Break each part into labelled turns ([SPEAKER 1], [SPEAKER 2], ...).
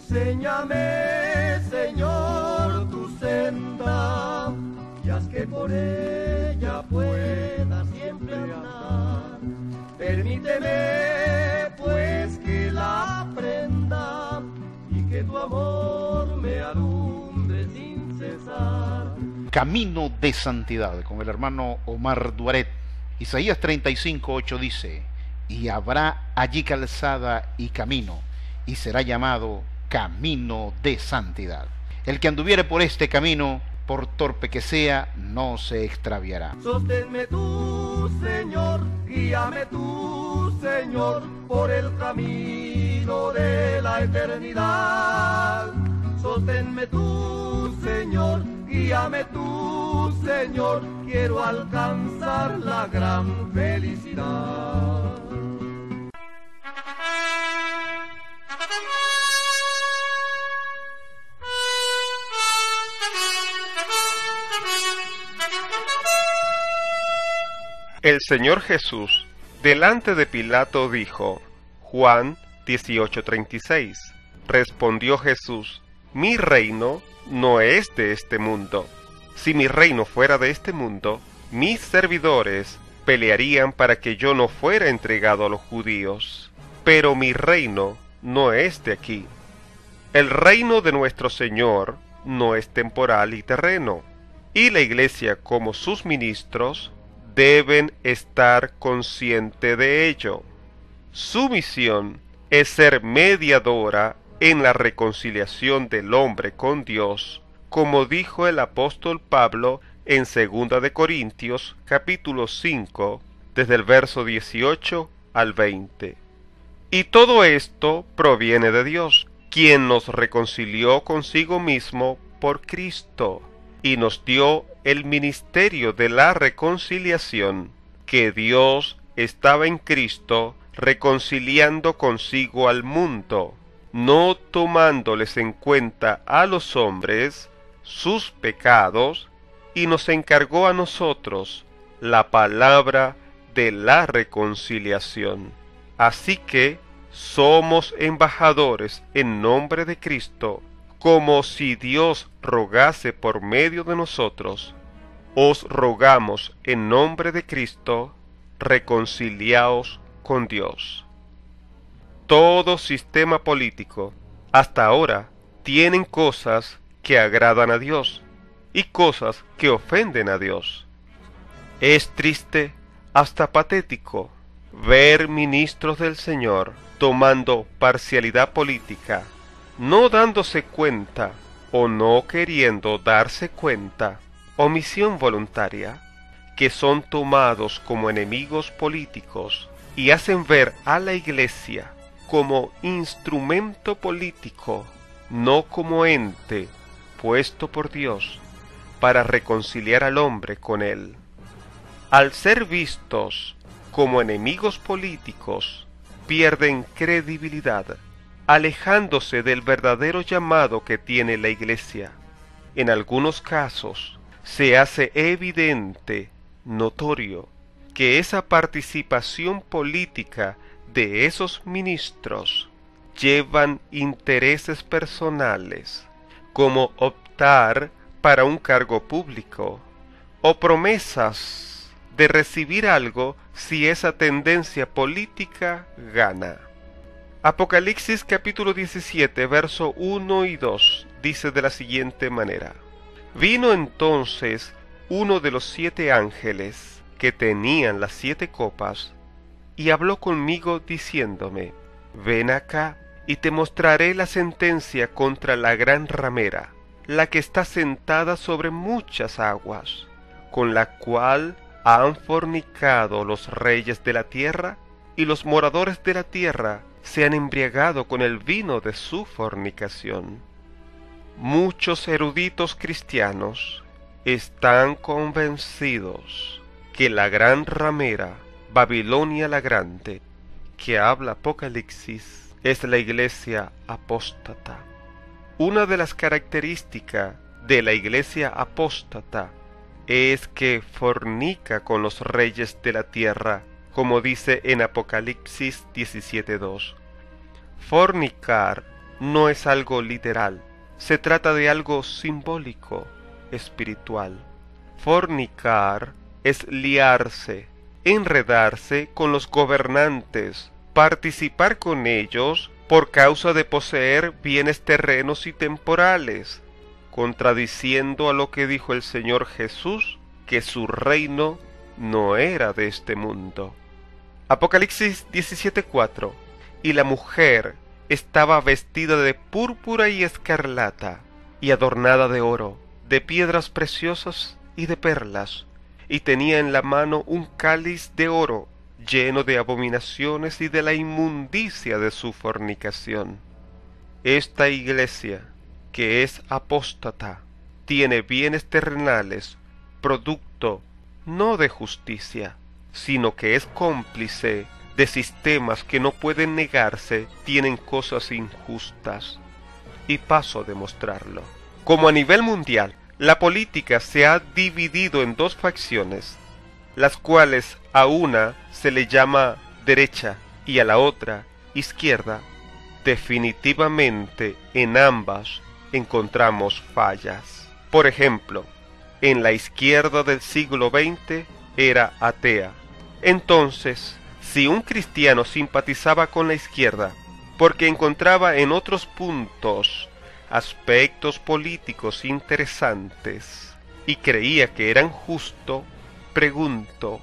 [SPEAKER 1] Enséñame, Señor, tu senda, y haz que por ella pueda siempre andar. Permíteme, pues, que la aprenda, y que tu amor me alumbre sin cesar.
[SPEAKER 2] Camino de santidad, con el hermano Omar Duaret. Isaías 35:8 dice: y habrá allí calzada y camino, y será llamado camino de santidad. El que anduviere por este camino, por torpe que sea, no se extraviará.
[SPEAKER 1] Sosténme tú, Señor, guíame tú, Señor, por el camino de la eternidad. Sosténme tú, Señor, guíame tú, Señor, quiero alcanzar la gran felicidad.
[SPEAKER 3] El Señor Jesús delante de Pilato dijo, Juan 18:36, respondió Jesús, mi reino no es de este mundo. Si mi reino fuera de este mundo, mis servidores pelearían para que yo no fuera entregado a los judíos. Pero mi reino no es de aquí. El reino de nuestro Señor no es temporal y terreno, y la Iglesia como sus ministros deben estar conscientes de ello. Su misión es ser mediadora en la reconciliación del hombre con Dios, como dijo el apóstol Pablo en 2 de Corintios capítulo 5, desde el verso 18 al 20. Y todo esto proviene de Dios, quien nos reconcilió consigo mismo por Cristo, y nos dio el ministerio de la reconciliación, que Dios estaba en Cristo reconciliando consigo al mundo, no tomándoles en cuenta a los hombres sus pecados, y nos encargó a nosotros la palabra de la reconciliación. Así que somos embajadores en nombre de Cristo, como si Dios rogase por medio de nosotros. Os rogamos en nombre de Cristo, reconciliaos con Dios. Todo sistema político, hasta ahora, tienen cosas que agradan a Dios y cosas que ofenden a Dios. Es triste, hasta patético, ver ministros del Señor tomando parcialidad política, no dándose cuenta o no queriendo darse cuenta, omisión voluntaria, que son tomados como enemigos políticos y hacen ver a la Iglesia como instrumento político, no como ente puesto por Dios para reconciliar al hombre con Él. Al ser vistos como enemigos políticos, pierden credibilidad, alejándose del verdadero llamado que tiene la Iglesia. En algunos casos, se hace evidente, notorio, que esa participación política de esos ministros llevan intereses personales, como optar para un cargo público, o promesas de recibir algo si esa tendencia política gana. Apocalipsis capítulo 17, verso 1 y 2 dice de la siguiente manera: Vino entonces uno de los 7 ángeles que tenían las 7 copas, y habló conmigo diciéndome: Ven acá, y te mostraré la sentencia contra la gran ramera, la que está sentada sobre muchas aguas, con la cual han fornicado los reyes de la tierra, y los moradores de la tierra se han embriagado con el vino de su fornicación. Muchos eruditos cristianos están convencidos que la gran ramera, Babilonia la Grande, que habla Apocalipsis, es la iglesia apóstata. Una de las características de la iglesia apóstata es que fornica con los reyes de la tierra, como dice en Apocalipsis 17:2. Fornicar no es algo literal, se trata de algo simbólico, espiritual. Fornicar es liarse, enredarse con los gobernantes, participar con ellos por causa de poseer bienes terrenos y temporales, contradiciendo a lo que dijo el Señor Jesús, que su reino no era de este mundo. Apocalipsis 17:4. Y la mujer estaba vestida de púrpura y escarlata, y adornada de oro, de piedras preciosas y de perlas, y tenía en la mano un cáliz de oro, lleno de abominaciones y de la inmundicia de su fornicación. Esta iglesia, que es apóstata, tiene bienes terrenales, producto no de justicia, sino que es cómplice de sistemas que no pueden negarse tienen cosas injustas. Y paso a demostrarlo. Como a nivel mundial, la política se ha dividido en dos facciones, las cuales a una se le llama derecha y a la otra izquierda. Definitivamente en ambas encontramos fallas. Por ejemplo, en la izquierda del siglo XX era atea. Entonces, si un cristiano simpatizaba con la izquierda porque encontraba en otros puntos aspectos políticos interesantes y creía que eran justos, pregunto,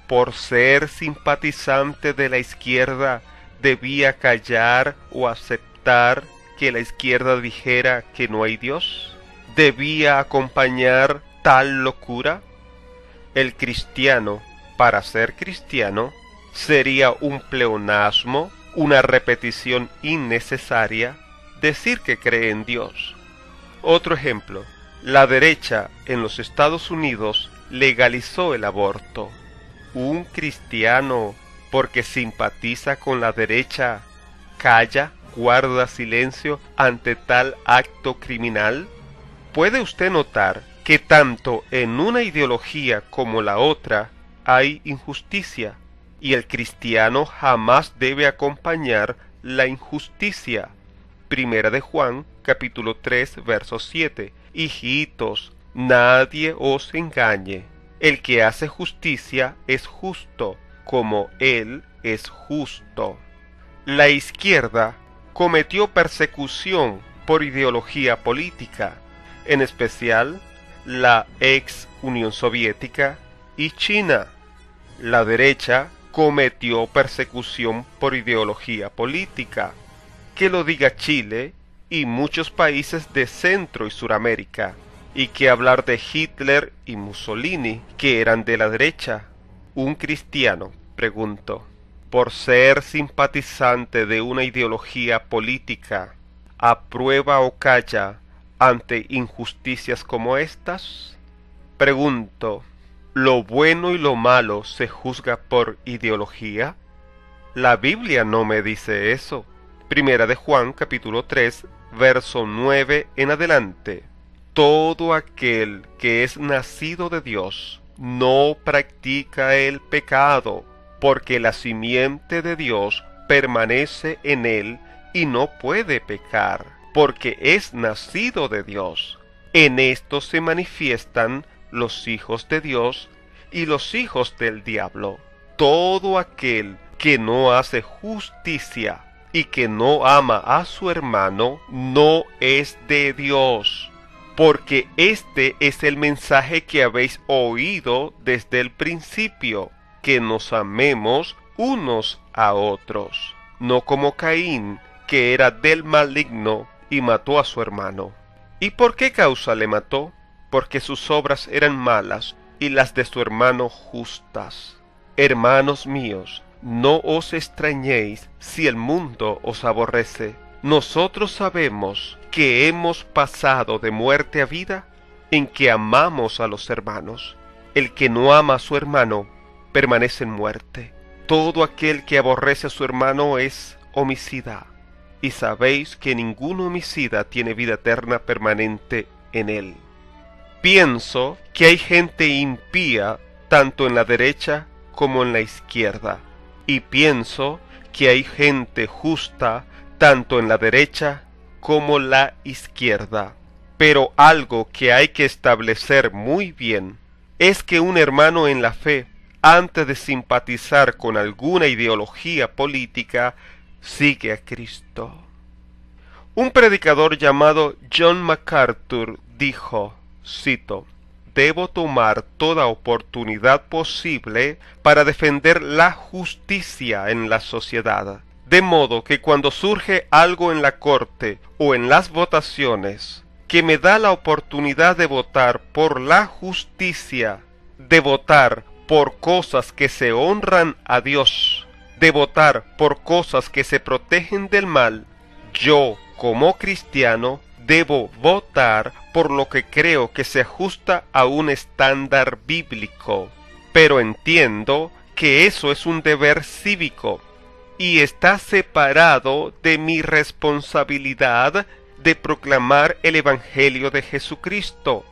[SPEAKER 3] ¿por ser simpatizante de la izquierda debía callar o aceptar que la izquierda dijera que no hay Dios? ¿Debía acompañar tal locura? El cristiano, para ser cristiano, sería un pleonasmo, una repetición innecesaria, decir que cree en Dios. Otro ejemplo, la derecha en los Estados Unidos legalizó el aborto. ¿Un cristiano, porque simpatiza con la derecha, calla, guarda silencio ante tal acto criminal? ¿Puede usted notar que tanto en una ideología como la otra hay injusticia? Y el cristiano jamás debe acompañar la injusticia. Primera de Juan, capítulo 3, verso 7. Hijitos, nadie os engañe. El que hace justicia es justo, como Él es justo. La izquierda cometió persecución por ideología política, en especial la ex Unión Soviética y China. La derecha cometió persecución por ideología política, que lo diga Chile y muchos países de Centro y Suramérica, y que hablar de Hitler y Mussolini, que eran de la derecha. Un cristiano, pregunto, por ser simpatizante de una ideología política, ¿aprueba o calla ante injusticias como estas? Pregunto, ¿lo bueno y lo malo se juzga por ideología? La Biblia no me dice eso. Primera de Juan, capítulo 3, verso 9 en adelante. Todo aquel que es nacido de Dios no practica el pecado, porque la simiente de Dios permanece en él y no puede pecar, porque es nacido de Dios. En esto se manifiestan los hijos de Dios y los hijos del diablo. Todo aquel que no hace justicia y que no ama a su hermano no es de Dios, porque este es el mensaje que habéis oído desde el principio, que nos amemos unos a otros, no como Caín, que era del maligno y mató a su hermano. ¿Y por qué causa le mató? Porque sus obras eran malas y las de su hermano justas. Hermanos míos, no os extrañéis si el mundo os aborrece. Nosotros sabemos que hemos pasado de muerte a vida en que amamos a los hermanos. El que no ama a su hermano permanece en muerte. Todo aquel que aborrece a su hermano es homicida. Y sabéis que ningún homicida tiene vida eterna permanente en él. Pienso que hay gente impía tanto en la derecha como en la izquierda. Y pienso que hay gente justa tanto en la derecha como la izquierda. Pero algo que hay que establecer muy bien es que un hermano en la fe, antes de simpatizar con alguna ideología política, sigue a Cristo. Un predicador llamado John MacArthur dijo, cito, «Debo tomar toda oportunidad posible para defender la justicia en la sociedad, de modo que cuando surge algo en la corte o en las votaciones que me da la oportunidad de votar por la justicia, de votar por cosas que se honran a Dios, de votar por cosas que se protegen del mal, yo, como cristiano, debo votar por lo que creo que se ajusta a un estándar bíblico. Pero entiendo que eso es un deber cívico y está separado de mi responsabilidad de proclamar el Evangelio de Jesucristo.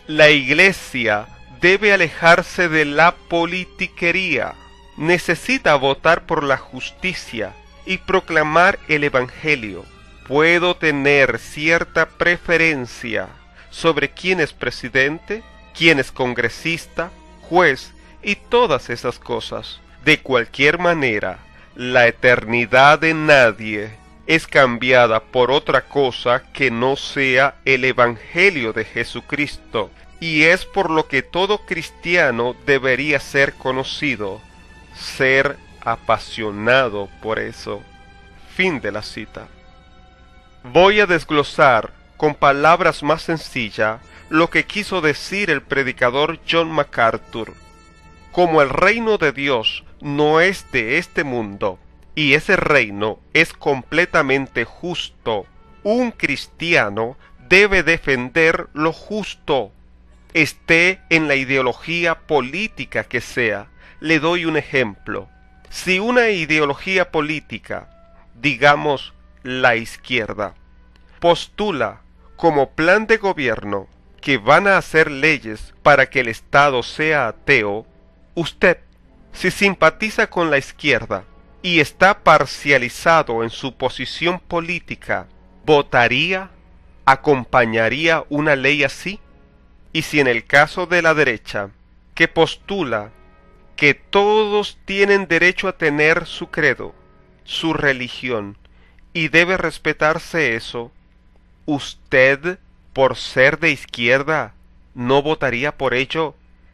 [SPEAKER 3] La Iglesia debe alejarse de la politiquería. Necesita votar por la justicia y proclamar el Evangelio. Puedo tener cierta preferencia sobre quién es presidente, quién es congresista, juez y todas esas cosas. De cualquier manera, la eternidad de nadie es cambiada por otra cosa que no sea el Evangelio de Jesucristo, y es por lo que todo cristiano debería ser conocido, ser apasionado por eso». Fin de la cita. Voy a desglosar con palabras más sencillas lo que quiso decir el predicador John MacArthur. Como el reino de Dios no es de este mundo, y ese reino es completamente justo, un cristiano debe defender lo justo, esté en la ideología política que sea. Le doy un ejemplo. Si una ideología política, digamos la izquierda, postula como plan de gobierno que van a hacer leyes para que el Estado sea ateo, usted, si simpatiza con la izquierda y está parcializado en su posición política, ¿votaría, acompañaría una ley así? Y si en el caso de la derecha, que postula que todos tienen derecho a tener su credo, su religión, y debe respetarse eso, ¿usted, por ser de izquierda, no votaría por ello?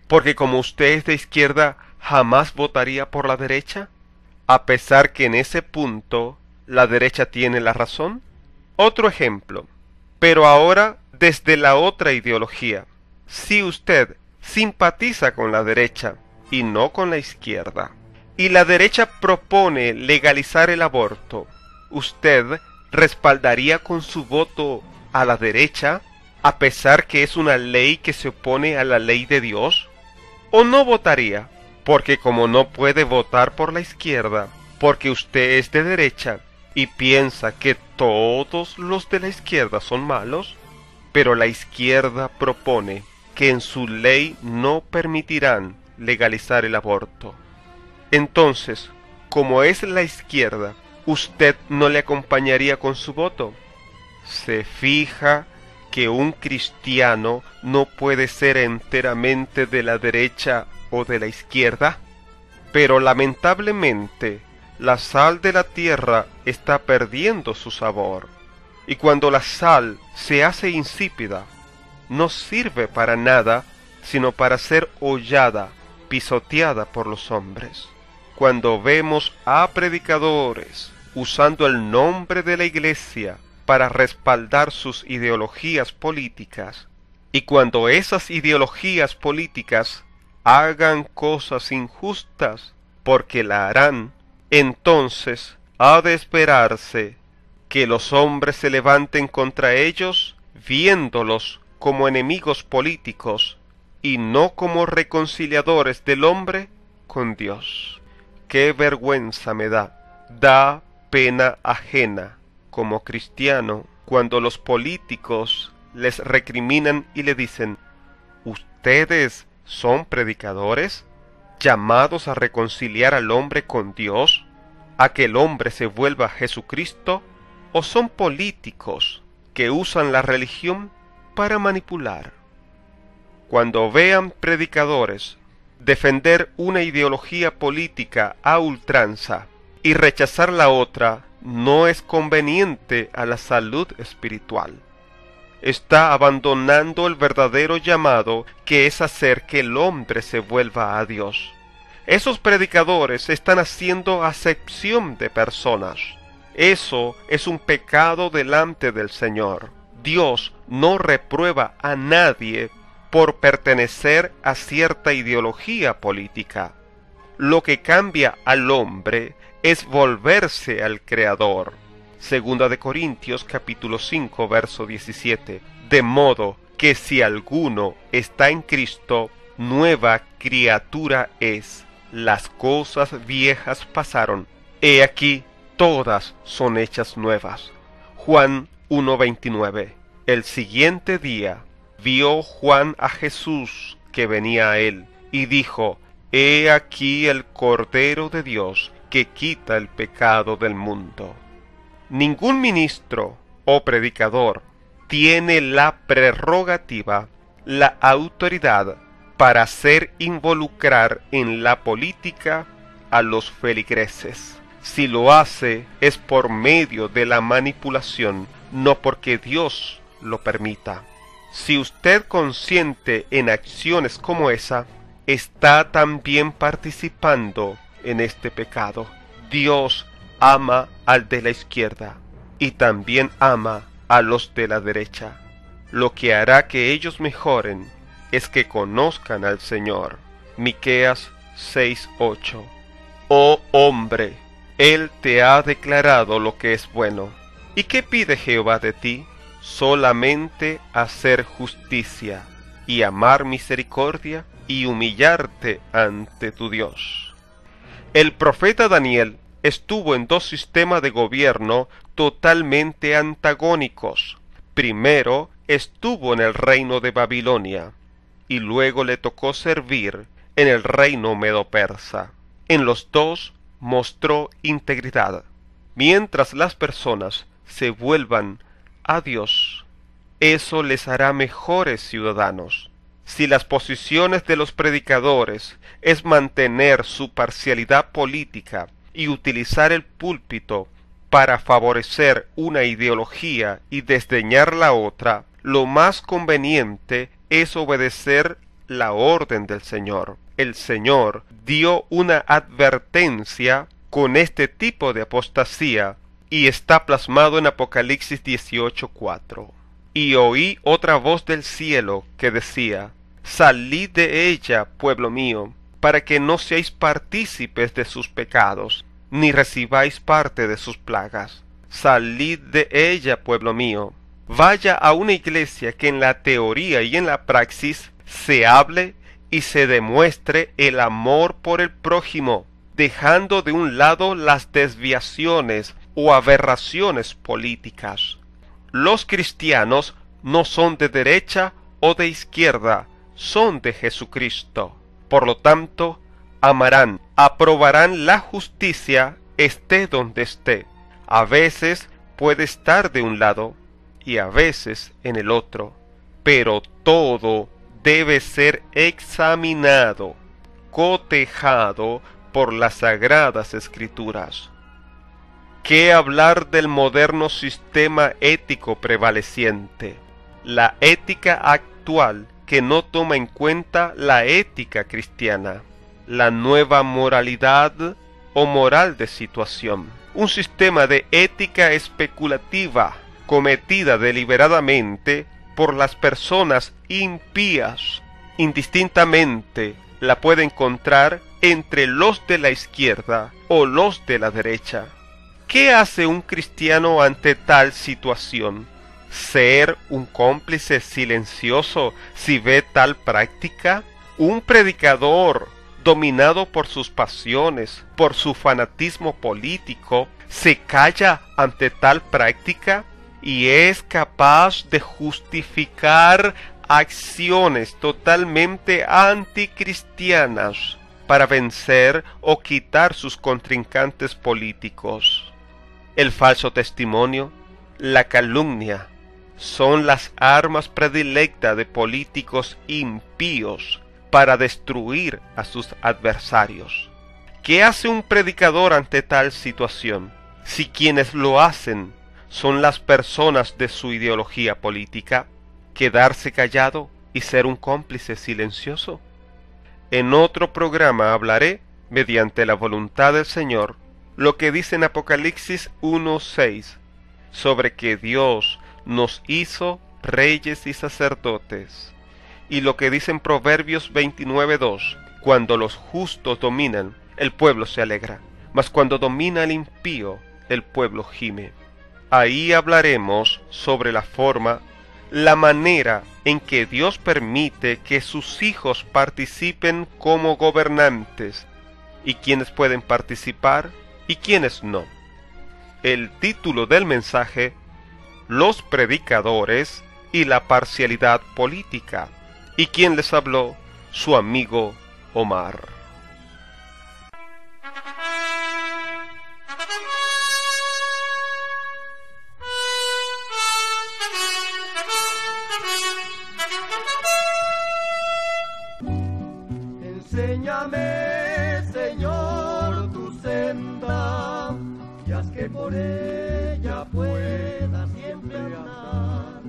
[SPEAKER 3] Porque como usted es de izquierda, ¿jamás votaría por la derecha? A pesar que en ese punto la derecha tiene la razón. Otro ejemplo, pero ahora desde la otra ideología. Si usted simpatiza con la derecha y no con la izquierda, y la derecha propone legalizar el aborto, ¿usted respaldaría con su voto a la derecha, a pesar que es una ley que se opone a la ley de Dios? ¿O no votaría? Porque como no puede votar por la izquierda, porque usted es de derecha y piensa que todos los de la izquierda son malos, pero la izquierda propone que en su ley no permitirán legalizar el aborto. Entonces, como es la izquierda, ¿usted no le acompañaría con su voto? Se fija que un cristiano no puede ser enteramente de la derecha o de la izquierda, pero lamentablemente la sal de la tierra está perdiendo su sabor, y cuando la sal se hace insípida, no sirve para nada sino para ser hollada, pisoteada por los hombres. Cuando vemos a predicadores usando el nombre de la iglesia para respaldar sus ideologías políticas, y cuando esas ideologías políticas hagan cosas injustas, porque la harán, entonces ha de esperarse que los hombres se levanten contra ellos, viéndolos como enemigos políticos y no como reconciliadores del hombre con Dios. ¡Qué vergüenza me da pena ajena como cristiano cuando los políticos les recriminan y le dicen: ¿ustedes son predicadores llamados a reconciliar al hombre con Dios, a que el hombre se vuelva a Jesucristo? o son políticos que usan la religión para manipular. Cuando vean predicadores defender una ideología política a ultranza y rechazar la otra, no es conveniente a la salud espiritual. Está abandonando el verdadero llamado, que es hacer que el hombre se vuelva a Dios. Esos predicadores están haciendo acepción de personas. Eso es un pecado delante del Señor. Dios no reprueba a nadie por pertenecer a cierta ideología política. Lo que cambia al hombre es volverse al Creador. Segunda de Corintios capítulo 5 verso 17. De modo que si alguno está en Cristo, nueva criatura es. Las cosas viejas pasaron, he aquí todas son hechas nuevas. Juan 1:29. El siguiente día vio Juan a Jesús que venía a él, y dijo: He aquí el Cordero de Dios que quita el pecado del mundo. Ningún ministro o predicador tiene la prerrogativa, la autoridad para hacer involucrar en la política a los feligreses. Si lo hace es por medio de la manipulación, no porque Dios lo permita. Si usted consiente en acciones como esa, está también participando en este pecado. Dios ama al de la izquierda y también ama a los de la derecha. Lo que hará que ellos mejoren es que conozcan al Señor. Miqueas 6:8. Oh hombre, Él te ha declarado lo que es bueno. ¿Y qué pide Jehová de ti? Solamente hacer justicia y amar misericordia y humillarte ante tu Dios. El profeta Daniel estuvo en dos sistemas de gobierno totalmente antagónicos. Primero estuvo en el reino de Babilonia y luego le tocó servir en el reino medo-persa. En los dos mostró integridad. Mientras las personas se vuelvan a Dios, eso les hará mejores ciudadanos. Si las posiciones de los predicadores es mantener su parcialidad política y utilizar el púlpito para favorecer una ideología y desdeñar la otra, lo más conveniente es obedecer la orden del Señor. El Señor dio una advertencia con este tipo de apostasía y está plasmado en Apocalipsis 18:4. Y oí otra voz del cielo que decía: Salid de ella, pueblo mío, para que no seáis partícipes de sus pecados, ni recibáis parte de sus plagas. Salid de ella, pueblo mío. Vaya a una iglesia que en la teoría y en la praxis se hable y se demuestre el amor por el prójimo, dejando de un lado las desviaciones o aberraciones políticas. Los cristianos no son de derecha o de izquierda, son de Jesucristo. Por lo tanto, amarán, aprobarán la justicia, esté donde esté. A veces puede estar de un lado y a veces en el otro, pero todo debe ser examinado, cotejado por las Sagradas Escrituras. ¿Qué hablar del moderno sistema ético prevaleciente? La ética actual que no toma en cuenta la ética cristiana, la nueva moralidad o moral de situación. Un sistema de ética especulativa cometida deliberadamente por las personas impías. Indistintamente la puede encontrar entre los de la izquierda o los de la derecha. ¿Qué hace un cristiano ante tal situación? ¿Ser un cómplice silencioso si ve tal práctica? ¿Un predicador dominado por sus pasiones, por su fanatismo político, se calla ante tal práctica y es capaz de justificar acciones totalmente anticristianas para vencer o quitar sus contrincantes políticos? El falso testimonio, la calumnia son las armas predilectas de políticos impíos para destruir a sus adversarios. ¿Qué hace un predicador ante tal situación, si quienes lo hacen son las personas de su ideología política? ¿Quedarse callado y ser un cómplice silencioso? En otro programa hablaré, mediante la voluntad del Señor, lo que dice en Apocalipsis 1:6, sobre que Dios nos hizo reyes y sacerdotes, y lo que dice en Proverbios 29:2, cuando los justos dominan, el pueblo se alegra, mas cuando domina el impío, el pueblo gime. Ahí hablaremos sobre la forma, la manera en que Dios permite que sus hijos participen como gobernantes, y quienes pueden participar y quienes no. El título del mensaje: Los predicadores y la parcialidad política. Y quien les habló, su amigo Omar.
[SPEAKER 1] Enséñame, Señor, tu senda, y haz que por ella pueda siempre andar.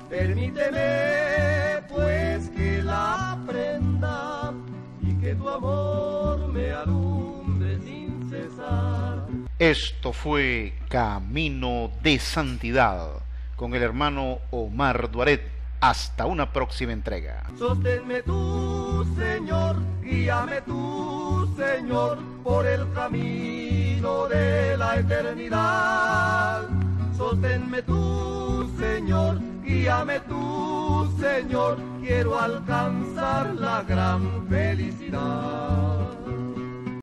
[SPEAKER 1] Permíteme, pues, que la aprenda, y que tu amor me alumbre sin cesar.
[SPEAKER 2] Esto fue Camino de Santidad con el hermano Omar Duaret. Hasta una próxima entrega.
[SPEAKER 1] Sosténme tú, Señor, guíame tú, Señor, por el camino de la eternidad. Sosténme tú, Señor, guíame tú, Señor, quiero alcanzar la gran felicidad.